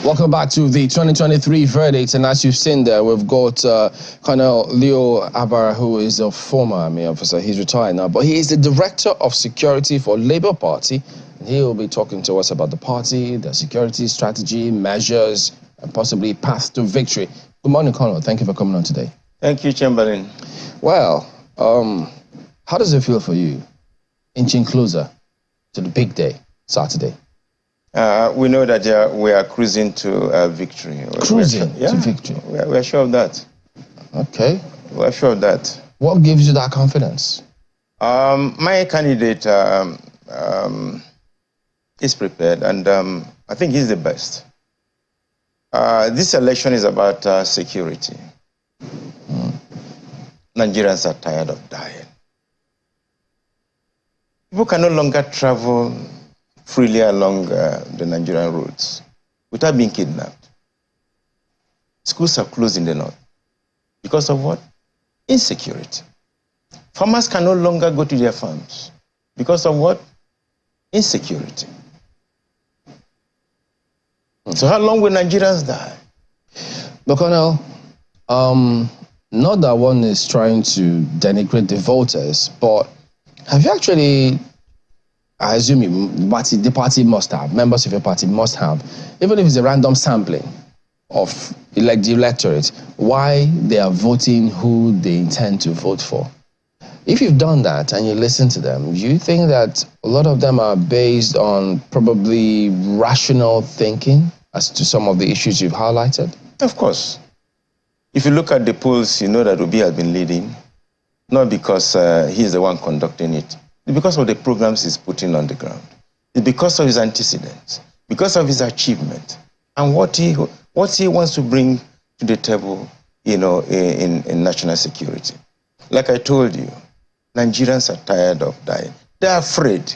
Welcome back to the 2023 verdict, and as you've seen there, we've got Colonel Leo Abara, who is a former army officer. He's retired now, but he is the Director of Security for Labour Party, and he will be talking to us about the party, the security strategy, measures, and possibly path to victory. Good morning, Colonel. Thank you for coming on today. Thank you, Chamberlain. Well, how does it feel for you, inching closer to the big day, Saturday? We know that we are cruising to victory. Cruising to victory? We're sure of that. Okay. We're sure of that. What gives you that confidence? My candidate is prepared, and I think he's the best. This election is about security. Nigerians are tired of dying. People can no longer travel freely along the Nigerian roads without being kidnapped. Schools are closed in the north. Because of what? Insecurity. Farmers can no longer go to their farms. Because of what? Insecurity. So how long will Nigerians die? But Colonel, not that one is trying to denigrate the voters, but have you actually, I assume the party must have, members of your party must have, even if it's a random sampling of the electorate, why they are voting who they intend to vote for? If you've done that and you listen to them, do you think that a lot of them are based on probably rational thinking as to some of the issues you've highlighted? Of course. If you look at the polls, you know that Obi has been leading, not because he's the one conducting it. It's because of the programs he's putting on the ground. It's because of his antecedents, because of his achievement, and what he wants to bring to the table, you know, in national security. Like I told you, Nigerians are tired of dying. They're afraid.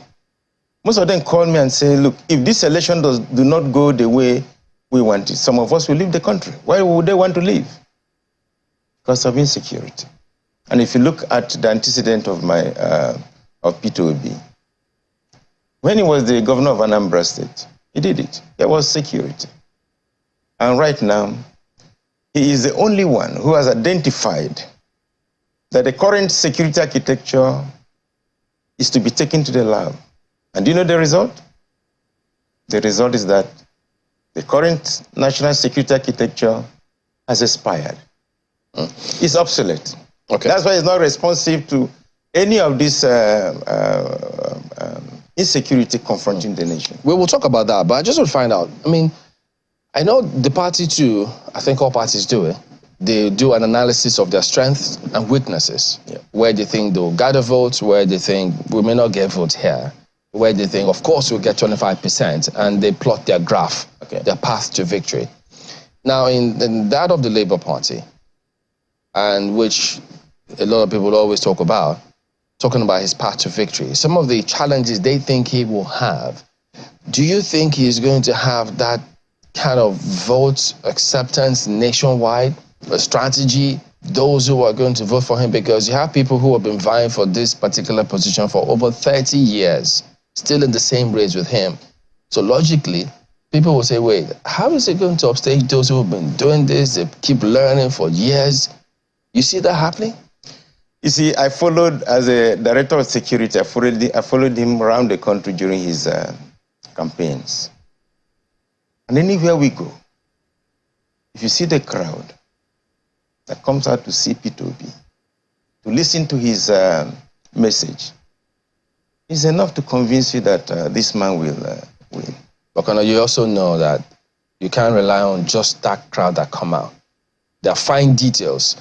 Most of them call me and say, look, if this election do not go the way we want it, some of us will leave the country. Why would they want to leave? Because of insecurity. And if you look at the antecedent of of Peter Obi, when he was the governor of Anambra State, he did it. There was security. And right now, he is the only one who has identified that the current security architecture is to be taken to the lab. And do you know the result? The result is that the current national security architecture has expired. It's obsolete. Okay. That's why it's not responsive to any of this insecurity confronting the nation. We will talk about that, but I just want to find out. I mean, I know the party too, I think all parties do it. They do an analysis of their strengths and weaknesses, where they think they'll gather votes, where they think we may not get votes here, where they think, of course, we'll get 25%, and they plot their graph, their path to victory. Now, in that of the Labour Party, and which a lot of people always talking about his path to victory, some of the challenges they think he will have, do you think he's going to have that kind of vote acceptance nationwide, a strategy, those who are going to vote for him? Because you have people who have been vying for this particular position for over 30 years, still in the same race with him. So logically, people will say, wait, how is it going to upstage those who have been doing this? They keep learning for years. You see that happening? You see, I followed, as a director of security, I followed him around the country during his campaigns. And anywhere we go, if you see the crowd that comes out to see Peter Obi, to listen to his message, it's enough to convince you that this man will win. But you also know that you can't rely on just that crowd that come out. There are fine details.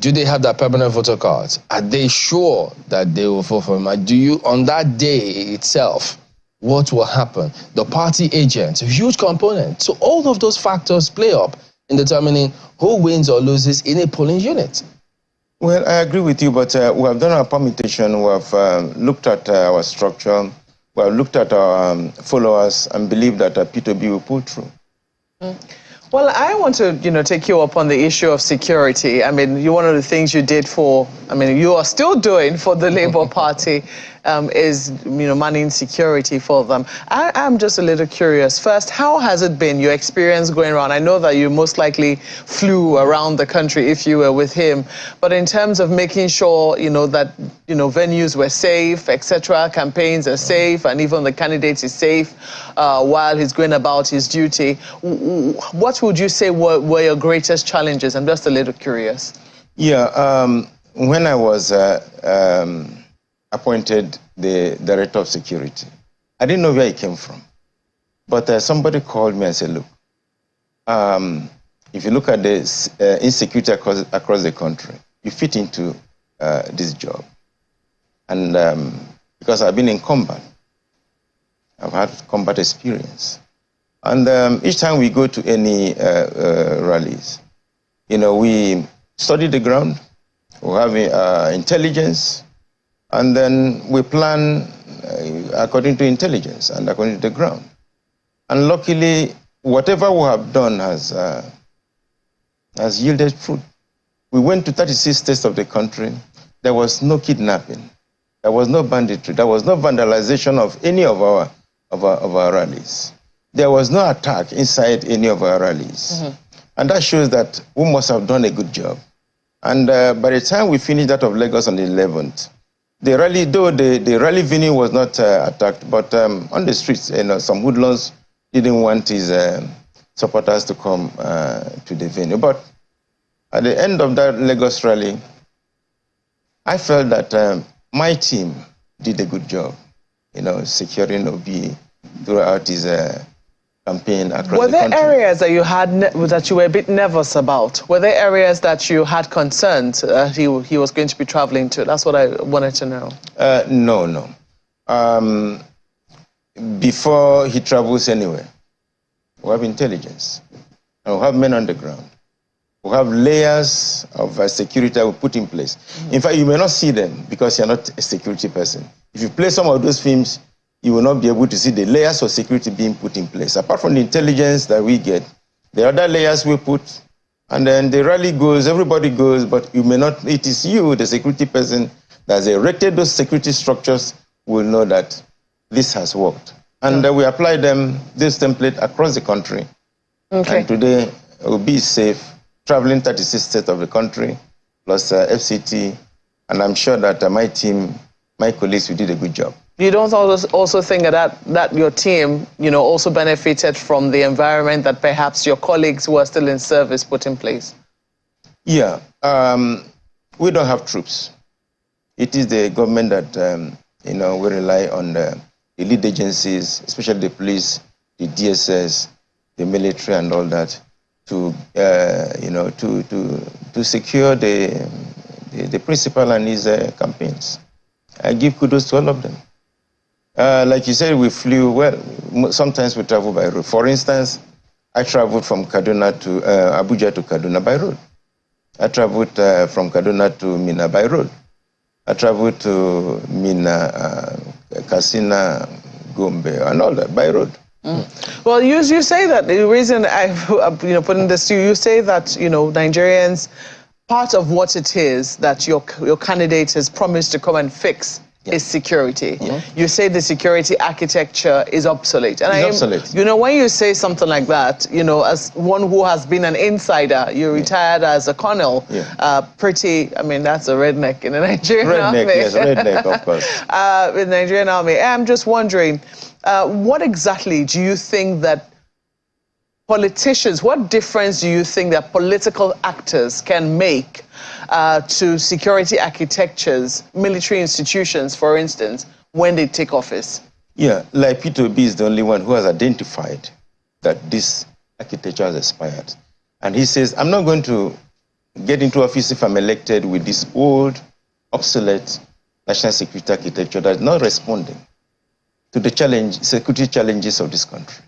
Do they have that permanent voter cards? Are they sure that they will vote for him? Do you, on that day itself, what will happen? The party agents, a huge component. So all of those factors play up in determining who wins or loses in a polling unit. Well, I agree with you, but we have done our permutation. We have looked at our structure. We have looked at our followers and believe that Peter Obi will pull through. Well, I want to, take you up on the issue of security. I mean, one of the things you did you are still doing for the Labour Party is, manning security for them. I'm just a little curious. First, how has it been, your experience going around? I know that you most likely flew around the country if you were with him, but in terms of making sure, that, venues were safe, etc., campaigns are safe, and even the candidate is safe while he's going about his duty, what would you say were your greatest challenges? I'm just a little curious. Yeah, when I was appointed the Director of Security, I didn't know where he came from. But somebody called me and said, look, if you look at the insecurity across the country, you fit into this job. And because I've been in combat, I've had combat experience. And each time we go to any rallies, we study the ground, we have intelligence, and then we plan according to intelligence and according to the ground. And luckily, whatever we have done has yielded fruit. We went to 36 states of the country. There was no kidnapping. There was no banditry. There was no vandalization of any of our rallies. There was no attack inside any of our rallies. Mm-hmm. And that shows that we must have done a good job. And by the time we finished that of Lagos on the 11th, the rally, though the rally venue was not attacked, but on the streets, some hoodlums didn't want his supporters to come to the venue. But at the end of that Lagos rally, I felt that my team did a good job, securing Obi throughout his campaign across the country. Were there areas that you were a bit nervous about? Were there areas that you had concerns he was going to be traveling to? That's what I wanted to know. No. Before he travels anywhere, we have intelligence, and we have men on the ground. We have layers of security that we put in place. In fact, you may not see them because you're not a security person. If you play some of those films, you will not be able to see the layers of security being put in place. Apart from the intelligence that we get, the other layers we put, and then the rally goes, everybody goes, but you may not, it is you, the security person, that has erected those security structures, will know that this has worked. And we apply this template across the country. Okay. And today, Obi is safe, traveling 36 states of the country, plus FCT, and I'm sure that my team, my colleagues, we did a good job. You don't also think that your team, also benefited from the environment that perhaps your colleagues who are still in service put in place? Yeah, we don't have troops. It is the government that, we rely on the lead agencies, especially the police, the DSS, the military, and all that, to secure the principal and his campaigns. I give kudos to all of them. Like you said, we flew, well, sometimes we travel by road. For instance, I traveled from Kaduna to Abuja to Kaduna by road. I traveled from Kaduna to Minna by road. I traveled to Minna, Katsina, Gombe, and all that by road. Mm. Well, you say that the reason I putting this to you, you say that Nigerians, part of what it is that your candidate has promised to come and fix is security. You say the security architecture is obsolete. And obsolete. When you say something like that, as one who has been an insider, you retired as a colonel, that's a redneck in the Nigerian army. Yes, redneck, of course. In the Nigerian army. I'm just wondering, what exactly do you think that politicians, what difference do you think that political actors can make to security architectures, military institutions, for instance, when they take office? Yeah, like Peter Obi is the only one who has identified that this architecture has expired. And he says, I'm not going to get into office if I'm elected with this old, obsolete national security architecture that is not responding to the security challenges of this country.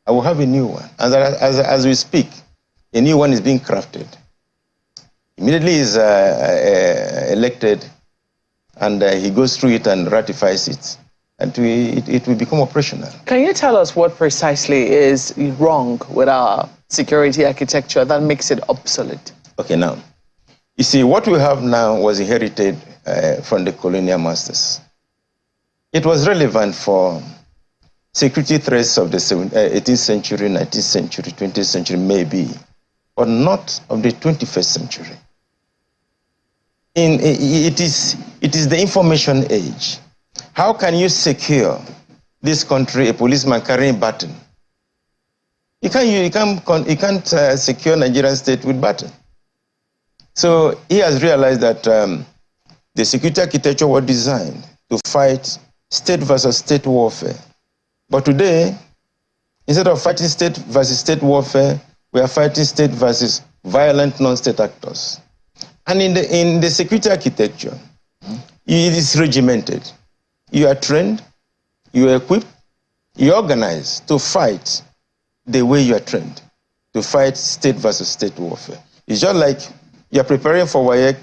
I will have a new one. And as we speak, a new one is being crafted. Immediately he's elected, and he goes through it and ratifies it, and it will become operational. Can you tell us what precisely is wrong with our security architecture that makes it obsolete? Okay, now, you see, what we have now was inherited from the colonial masters. It was relevant for security threats of the 18th century, 19th century, 20th century, maybe, but not of the 21st century. It is the information age. How can you secure this country, a policeman carrying a baton? You can't secure Nigerian state with baton. So he has realized that the security architecture was designed to fight state versus state warfare. But today, instead of fighting state versus state warfare, we are fighting state versus violent non-state actors. And in the security architecture, it is regimented. You are trained, you are equipped, you organize to fight the way you are trained, to fight state versus state warfare. It's just like you are preparing for WAEC,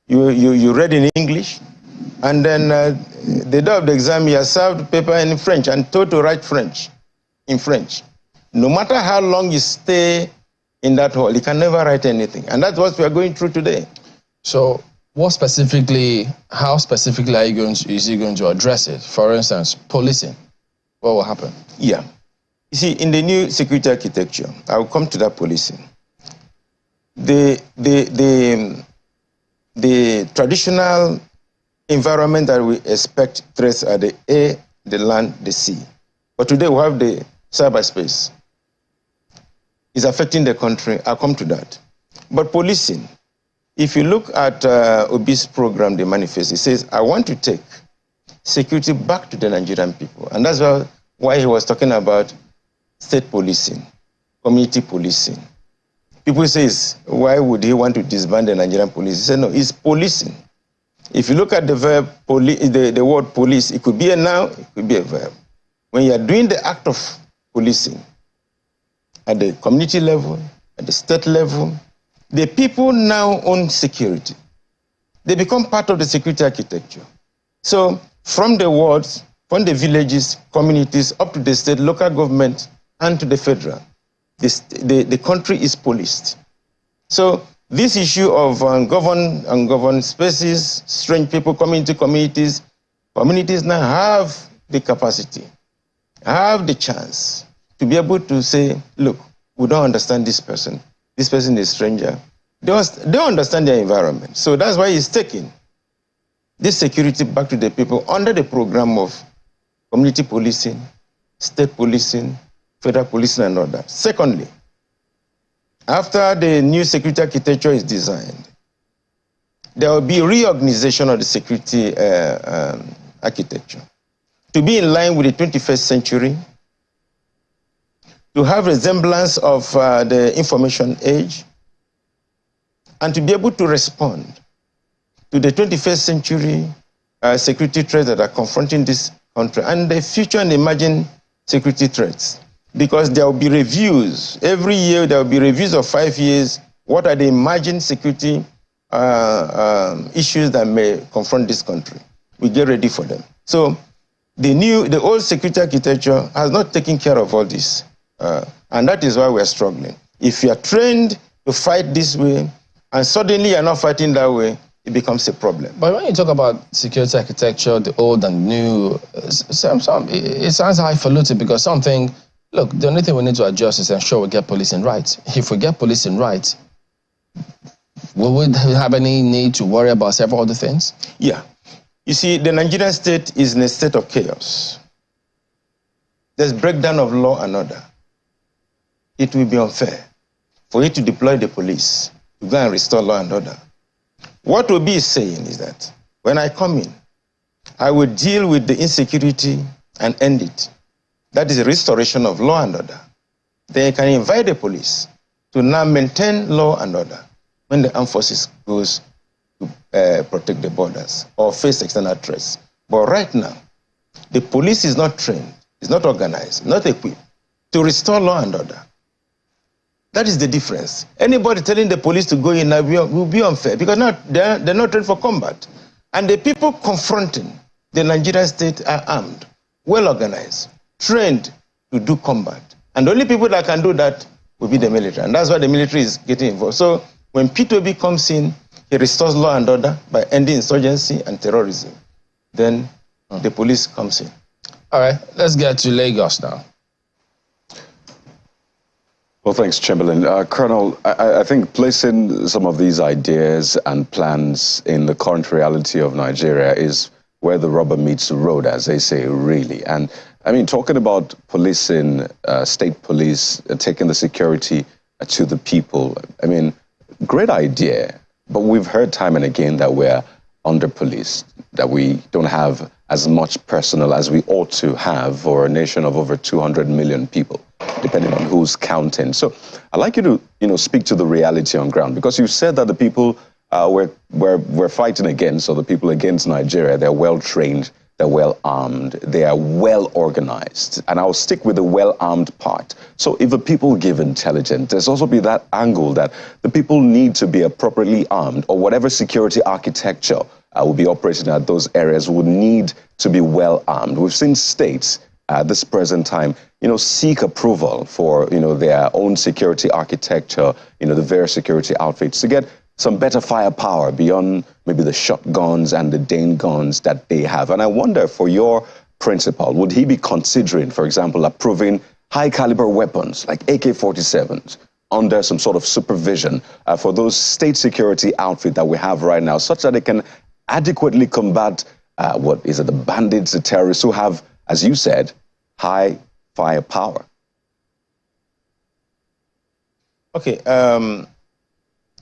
you read in English, and then the day of the exam, you are served paper in French and told to write in French. No matter how long you stay in that hall, you can never write anything. And that's what we are going through today. So how specifically is he going to address it? For instance, policing. What will happen? Yeah. You see, in the new security architecture, I will come to that policing. The traditional environment that we expect threats are the air, the land, the sea. But today we have the cyberspace. It's affecting the country. I'll come to that. But policing, if you look at Obi's program, the manifesto, it says, I want to take security back to the Nigerian people. And that's why he was talking about state policing, community policing. People say, why would he want to disband the Nigerian police? He said, no, it's policing. If you look at the verb, the word police, it could be a noun, it could be a verb. When you are doing the act of policing at the community level, at the state level, the people now own security. They become part of the security architecture. So from the wards, from the villages, communities, up to the state, local government, and to the federal, the country is policed. So this issue of ungoverned spaces, strange people coming into communities now have the capacity, have the chance to be able to say, look, we don't understand this person is a stranger. They don't understand their environment. So that's why he's taking this security back to the people under the program of community policing, state policing, federal policing, and all that. Secondly, after the new security architecture is designed, there will be reorganization of the security architecture to be in line with the 21st century, to have resemblance of the information age, and to be able to respond to the 21st century security threats that are confronting this country and the future and emerging security threats. Because there will be reviews. Every year there will be reviews of 5 years. What are the emerging security issues that may confront this country? We get ready for them. So the old security architecture has not taken care of all this. And that is why we are struggling. If you are trained to fight this way, and suddenly you are not fighting that way, it becomes a problem. But when you talk about security architecture, the old and new, it sounds highfalutin because something, look, the only thing we need to adjust is ensure we get policing right. If we get policing right, will we have any need to worry about several other things? Yeah. You see, the Nigerian state is in a state of chaos. There's breakdown of law and order. It will be unfair for you to deploy the police to go and restore law and order. What Obi is saying is that when I come in, I will deal with the insecurity and end it. That is a restoration of law and order. Then you can invite the police to now maintain law and order when the armed forces goes to protect the borders or face external threats. But right now, the police is not trained, is not organized, not equipped to restore law and order. That is the difference. Anybody telling the police to go in now will be unfair because they're not trained for combat. And the people confronting the Nigerian state are armed, well organized, trained to do combat. And the only people that can do that will be the military. And that's why the military is getting involved. So when Peter Obi comes in, he restores law and order by ending insurgency and terrorism. Then the police comes in. All right, let's get to Lagos now. Well, thanks, Chamberlain. Colonel, I think placing some of these ideas and plans in the current reality of Nigeria is where the rubber meets the road, as they say, really. And I mean, talking about policing, state police, taking the security to the people, I mean, great idea. But we've heard time and again that we're under-policed, that we don't have as much personnel as we ought to have for a nation of over 200 million people, depending on who's counting. So I'd like you to, speak to the reality on ground, because you said that the people we're fighting against, or the people against Nigeria, they're well-trained, they're well-armed, they are well-organized. And I'll stick with the well-armed part. So if the people give intelligence, there's also be that angle that the people need to be appropriately armed, or whatever security architecture will be operating at those areas would need to be well-armed. We've seen states at this present time, seek approval for, their own security architecture, the various security outfits to get some better firepower beyond maybe the shotguns and the Dane guns that they have. And I wonder, for your principal, would he be considering, for example, approving high-caliber weapons like AK-47s under some sort of supervision for those state security outfits that we have right now, such that they can adequately combat, the bandits, the terrorists who have, as you said, high firepower? Okay,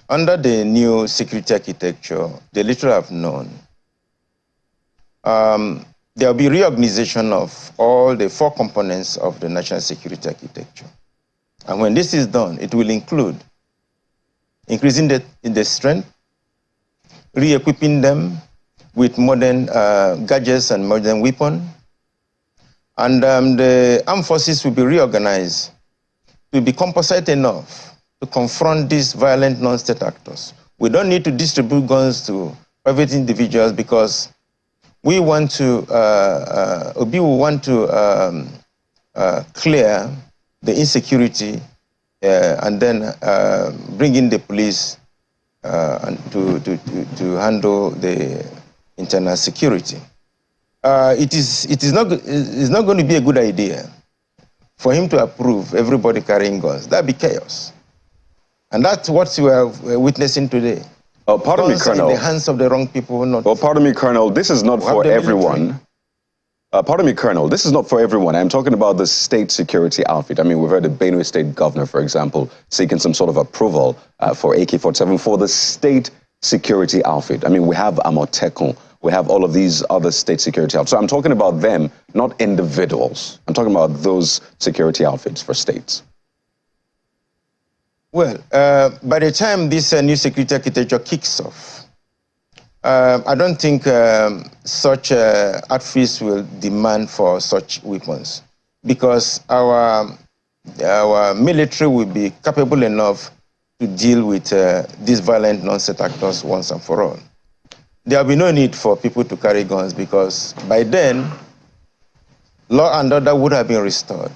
under the new security architecture, they literally have known there will be reorganization of all the 4 components of the national security architecture. And when this is done, it will include increasing the strength, re-equipping them with modern gadgets and modern weapons, and the armed forces will be reorganized to be composite enough to confront these violent non-state actors. We don't need to distribute guns to private individuals, because we want to, Obi will want to clear the insecurity and then bring in the police and to handle the internal security. It's not going to be a good idea for him to approve everybody carrying guns. That'd be chaos. And that's what we are witnessing today. Pardon me, Colonel. In the hands of the wrong people. Pardon me, Colonel. This is not for everyone. Pardon me, Colonel. This is not for everyone. I'm talking about the state security outfit. I mean, we've heard the Benue State governor, for example, seeking some sort of approval for AK-47 for the state security outfit. I mean, we have Amotekun. We have all of these other state security outfits. So I'm talking about them, not individuals. I'm talking about those security outfits for states. Well, by the time this new security architecture kicks off, I don't think such outfits will demand for such weapons, because our military will be capable enough to deal with these violent non-state actors once and for all. There will be no need for people to carry guns, because by then, law and order would have been restored.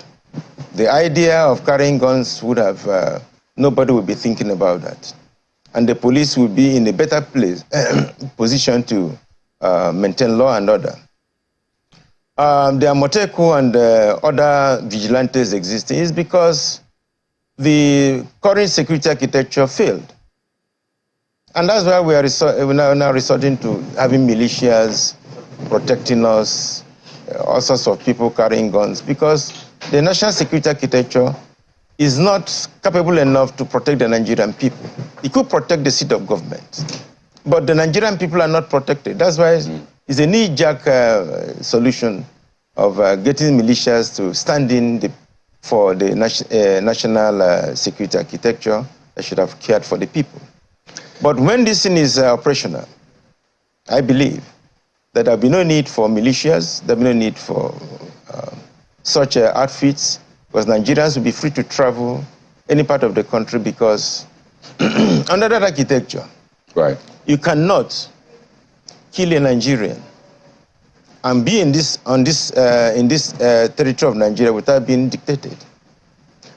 The idea of carrying guns would have, nobody would be thinking about that. And the police will be in a better position to maintain law and order. The Amotekun and other vigilantes existing is because the current security architecture failed. And that's why we are now resorting to having militias protecting us, all sorts of people carrying guns, because the national security architecture is not capable enough to protect the Nigerian people. It could protect the seat of government, but the Nigerian people are not protected. That's why it's a knee-jerk solution of getting militias to stand in for the national security architecture that should have cared for the people. But when this thing is operational, I believe that there will be no need for militias, there will be no need for such outfits, because Nigerians will be free to travel any part of the country, because under that architecture, right, you cannot kill a Nigerian and be in this territory of Nigeria without being dictated.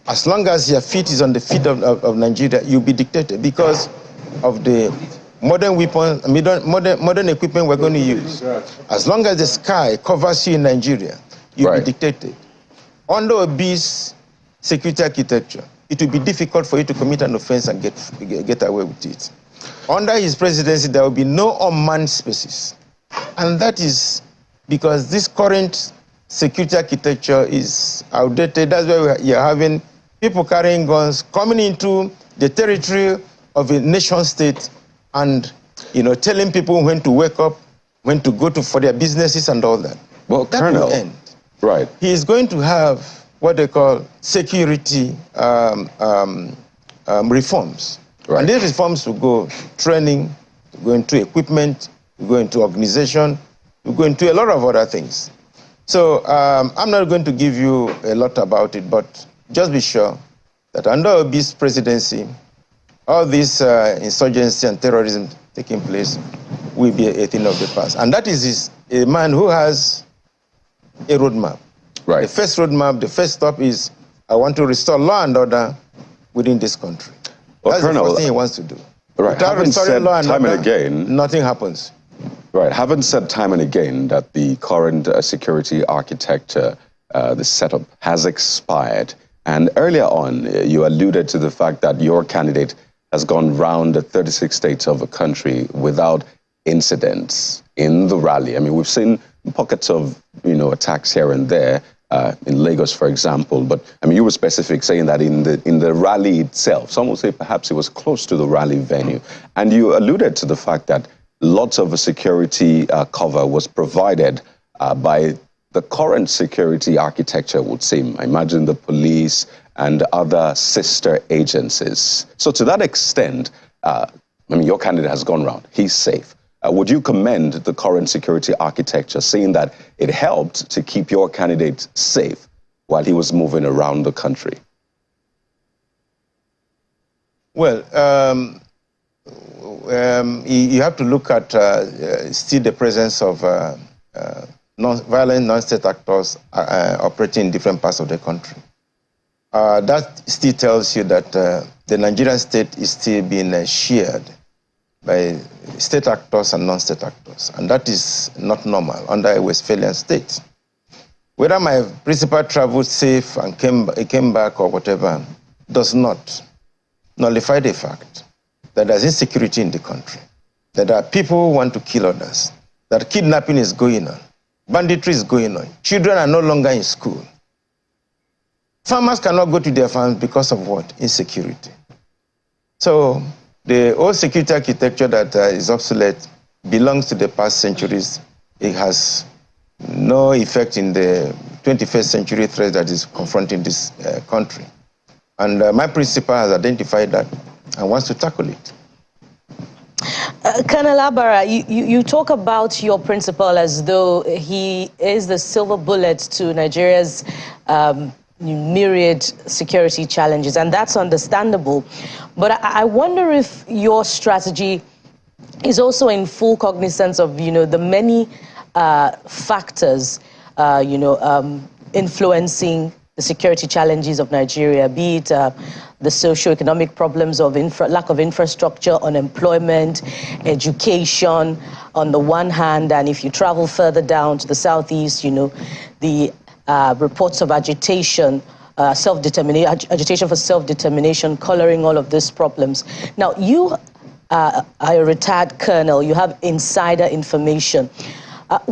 As long as your feet is on the feet of Nigeria, you'll be dictated because of the modern weapons, modern equipment we're going to use. As long as the sky covers you in Nigeria, you'll be dictated. Under Obi's security architecture, it will be difficult for you to commit an offense and get away with it. Under his presidency, there will be no unmanned spaces. And that is because this current security architecture is outdated. That's why you're having people carrying guns coming into the territory of a nation state and, telling people when to wake up, when to go for their businesses and all that. Well, that Colonel, will end. Right. He is going to have what they call security reforms. Right. And these reforms will go training, go into equipment, go into organization, go into a lot of other things. So I'm not going to give you a lot about it, but just be sure that under Obi's presidency, all this insurgency and terrorism taking place will be a thing of the past. And that is a man who has a roadmap. Right. The first roadmap, the first stop is, I want to restore law and order within this country. Well, that's Colonel, the first thing he wants to do. Right. Without restoring law and time order, and again, nothing happens. Right. Having said time and again that the current security architecture, the setup, has expired, and earlier on you alluded to the fact that your candidate has gone round the 36 states of the country without incidents in the rally. I mean, we've seen pockets of, attacks here and there, in Lagos, for example. But, I mean, you were specific saying that in the rally itself, some would say perhaps it was close to the rally venue. And you alluded to the fact that lots of security cover was provided by the current security architecture, would seem. I imagine the police and other sister agencies. So to that extent, your candidate has gone round. He's safe. Would you commend the current security architecture, saying that it helped to keep your candidate safe while he was moving around the country? Well, you have to look at still the presence of violent non-state actors operating in different parts of the country. That still tells you that the Nigerian state is still being shared by state actors and non-state actors. And that is not normal under a Westphalian state. Whether my principal traveled safe and came back or whatever does not nullify the fact that there's insecurity in the country, that there are people who want to kill others, that kidnapping is going on, banditry is going on, children are no longer in school. Farmers cannot go to their farms because of what? Insecurity. So the old security architecture that is obsolete belongs to the past centuries. It has no effect in the 21st century threat that is confronting this country. And my principal has identified that and wants to tackle it. Colonel Abara, you talk about your principal as though he is the silver bullet to Nigeria's myriad security challenges, and that's understandable. But I wonder if your strategy is also in full cognizance of, the many factors, influencing the security challenges of Nigeria, be it the socio-economic problems of lack of infrastructure, unemployment, education on the one hand, and if you travel further down to the southeast, the reports of agitation, agitation for self-determination, coloring all of these problems. Now, you are a retired colonel, you have insider information.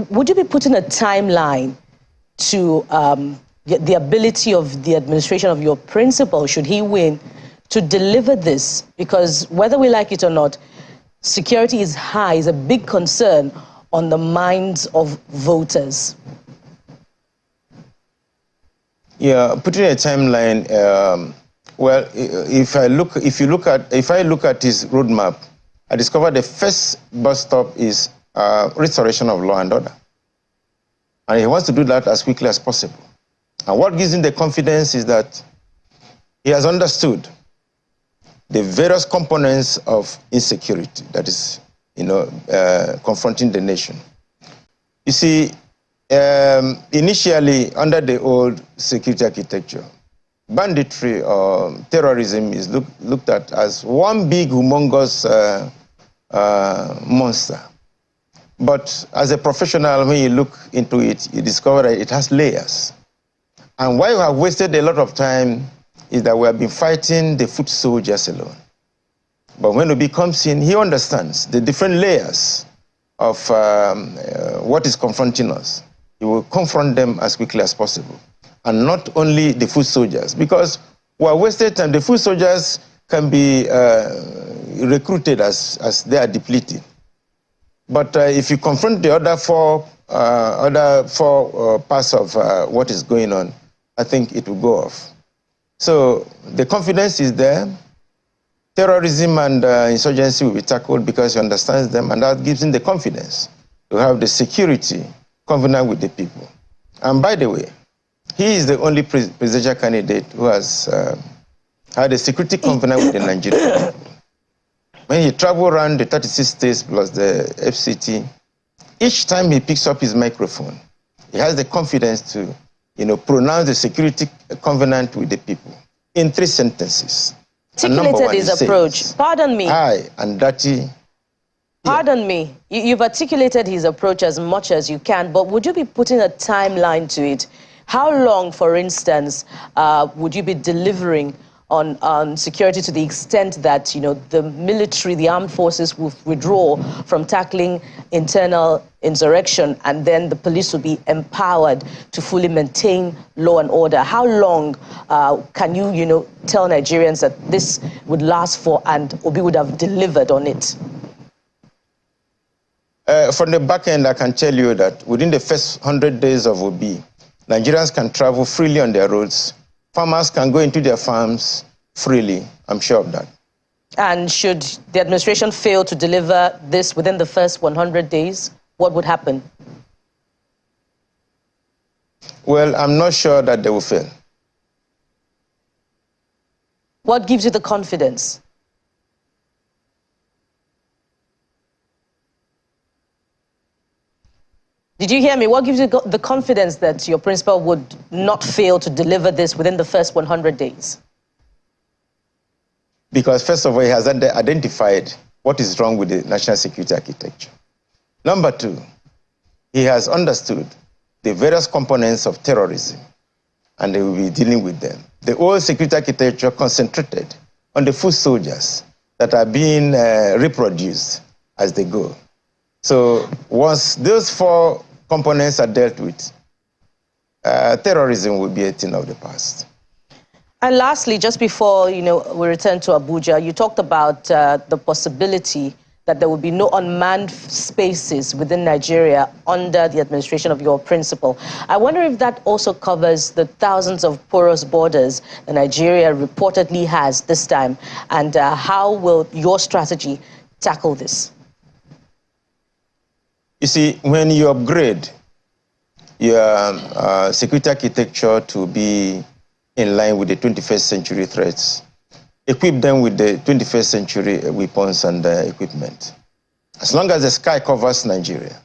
Would you be putting a timeline to the ability of the administration of your principal, should he win, to deliver this? Because whether we like it or not, security is a big concern on the minds of voters. Yeah, putting a timeline. Well, if I look at his roadmap, I discovered the first bus stop is restoration of law and order, and he wants to do that as quickly as possible. And what gives him the confidence is that he has understood the various components of insecurity that is, confronting the nation. You see, initially, under the old security architecture, banditry or terrorism is looked at as one big, humongous monster. But as a professional, when you look into it, you discover that it has layers. And why we have wasted a lot of time is that we have been fighting the foot soldiers alone. But when Obi comes in, he understands the different layers of what is confronting us. He will confront them as quickly as possible. And not only the foot soldiers, because we are wasted time. The foot soldiers can be recruited as they are depleted. But if you confront the other four parts of what is going on, I think it will go off. So the confidence is there. Terrorism and insurgency will be tackled because he understands them, and that gives him the confidence to have the security covenant with the people. And by the way, he is the only presidential candidate who has had a security covenant with the Nigerian people. When he travels around the 36 states plus the FCT, each time he picks up his microphone, he has the confidence to, pronounce the security covenant with the people in 3 sentences. Articulated his approach. Pardon me. High and dirty. Pardon me. You've articulated his approach as much as you can, but would you be putting a timeline to it? How long, for instance, would you be delivering on security to the extent that, the military, the armed forces will withdraw from tackling internal insurrection, and then the police will be empowered to fully maintain law and order? How long can you, tell Nigerians that this would last for and Obi would have delivered on it? From the back end, I can tell you that within the first 100 days of Obi, Nigerians can travel freely on their roads. Farmers can go into their farms freely. I'm sure of that. And should the administration fail to deliver this within the first 100 days, what would happen? Well, I'm not sure that they will fail. What gives you the confidence? Did you hear me? What gives you the confidence that your principal would not fail to deliver this within the first 100 days? Because first of all, he has identified what is wrong with the national security architecture. Number 2, he has understood the various components of terrorism, and they will be dealing with them. The old security architecture concentrated on the foot soldiers that are being reproduced as they go. So once those 4 components are dealt with, terrorism will be a thing of the past. And lastly, just before we return to Abuja, you talked about the possibility that there will be no unmanned spaces within Nigeria under the administration of your principal. I wonder if that also covers the thousands of porous borders that Nigeria reportedly has this time, and how will your strategy tackle this? You see, when you upgrade your security architecture to be in line with the 21st century threats, equip them with the 21st century weapons and equipment. As long as the sky covers Nigeria,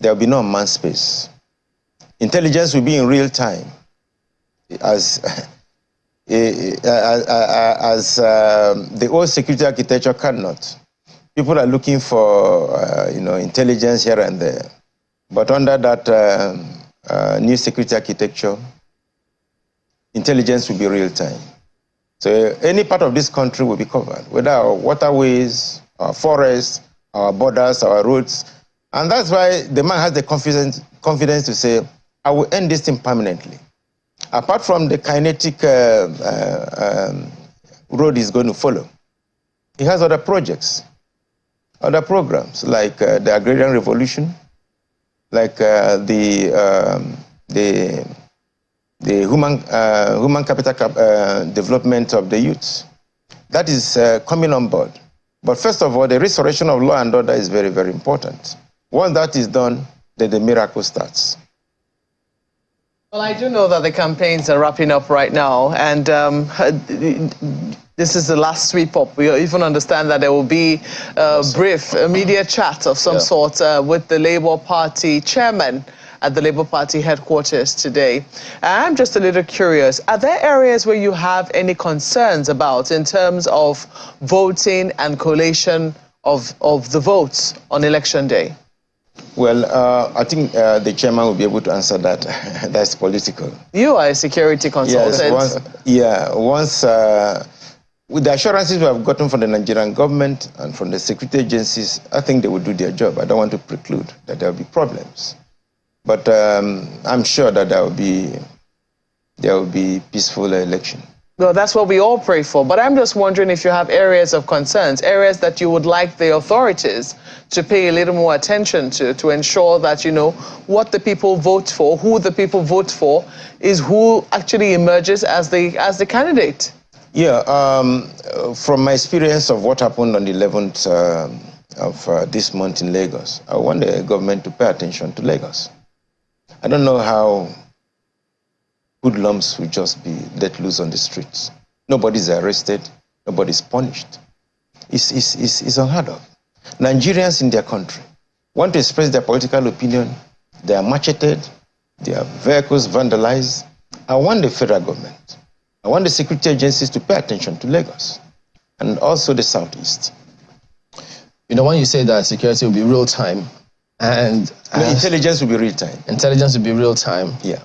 there will be no unmanned space. Intelligence will be in real time, as the old security architecture cannot. People are looking for intelligence here and there, but under that new security architecture, intelligence will be real time. So any part of this country will be covered, whether our waterways, our forests, our borders, our roads. And that's why the man has the confidence to say, I will end this thing permanently. Apart from the kinetic road he's going to follow, he has other projects, other programs, like the agrarian revolution, like the human capital development of the youth. That is coming on board. But first of all, the restoration of law and order is very, very important. Once that is done, then the miracle starts. Well, I do know that the campaigns are wrapping up right now, and this is the last sweep up. We even understand that there will be a brief media chat of some sort with the Labour Party chairman at the Labour Party headquarters today. I'm just a little curious, are there areas where you have any concerns about in terms of voting and collation of the votes on election day? Well, I think the chairman will be able to answer that. That's political. You are a security consultant. Yes, once with the assurances we have gotten from the Nigerian government and from the security agencies, I think they will do their job. I don't want to preclude that there will be problems. But I'm sure that there will be peaceful election. Well, that's what we all pray for. But I'm just wondering if you have areas of concerns, areas that you would like the authorities to pay a little more attention to ensure that, you know, what the people vote for, who the people vote for, is who actually emerges as the candidate. Yeah, from my experience of what happened on the 11th of this month in Lagos, I want the government to pay attention to Lagos. I don't know how hoodlums will just be let loose on the streets. Nobody's arrested, nobody's punished. It's unheard of. Nigerians in their country want to express their political opinion. They are macheted, their vehicles vandalized. I want the federal government, I want the security agencies to pay attention to Lagos and also the Southeast. You know, when you say that security will be real time and intelligence will be real time. Intelligence will be real time. Yeah.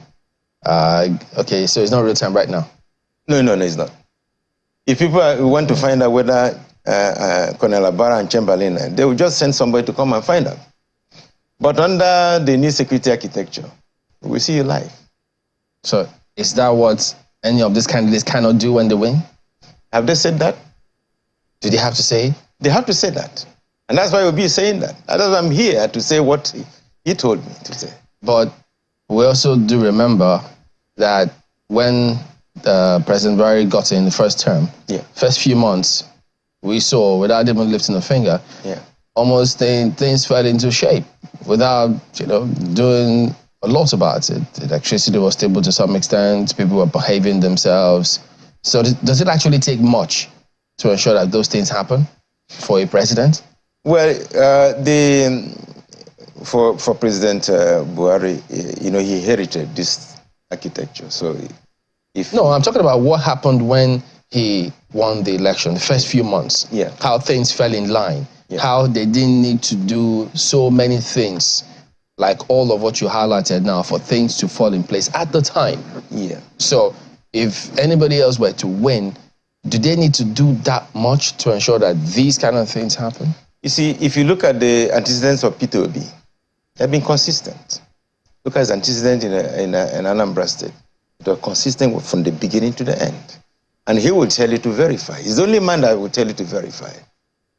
Okay, so it's not real time right now. No, it's not. If people want to find out whether Colonel Abara and Chamberlain, they will just send somebody to come and find out. But under the new security architecture, we see you live. So is that what any of these candidates cannot do when they win? Have they said that? Do they have to say it? They have to say that. And that's why Obi is saying that. That's why I'm here to say what he told me to say. But we also do remember that when President Buhari got in the first term, first few months, we saw, without even lifting a finger, almost things fell into shape without, you know, doing a lot about it. The electricity was stable to some extent, people were behaving themselves. So does it actually take much to ensure that those things happen for a president? Well, for President Buhari, you know, he inherited this architecture. So No, I'm talking about what happened when he won the election, the first few months. Yeah. How things fell in line. Yeah. How they didn't need to do so many things, like all of what you highlighted now, for things to fall in place at the time. Yeah. So if anybody else were to win, do they need to do that much to ensure that these kind of things happen? You see, if you look at the antecedents of Peter Obi, they've been consistent. Look at his antecedent in Anambra State. They were consistent from the beginning to the end. And he will tell you to verify. He's the only man that will tell you to verify.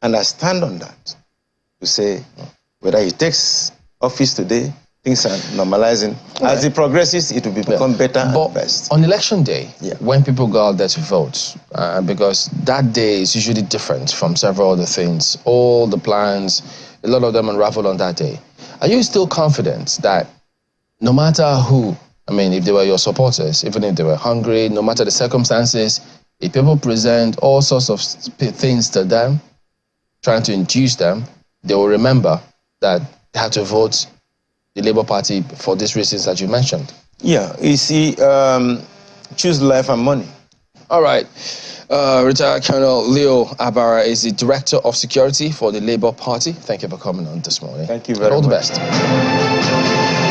And I stand on that to say whether he takes office today, things are normalizing. Right. As it progresses, it will become better and best. On election day, when people go out there to vote, because that day is usually different from several other things, all the plans, a lot of them unravel on that day. Are you still confident that no matter who, I mean, if they were your supporters, even if they were hungry, no matter the circumstances, if people present all sorts of things to them, trying to induce them, they will remember that they had to vote the Labour Party for these reasons that you mentioned? Yeah, you see, choose life and money. All right. Retired Colonel Leo Abara is the Director of Security for the Labour Party. Thank you for coming on this morning. Thank you very much. All the best.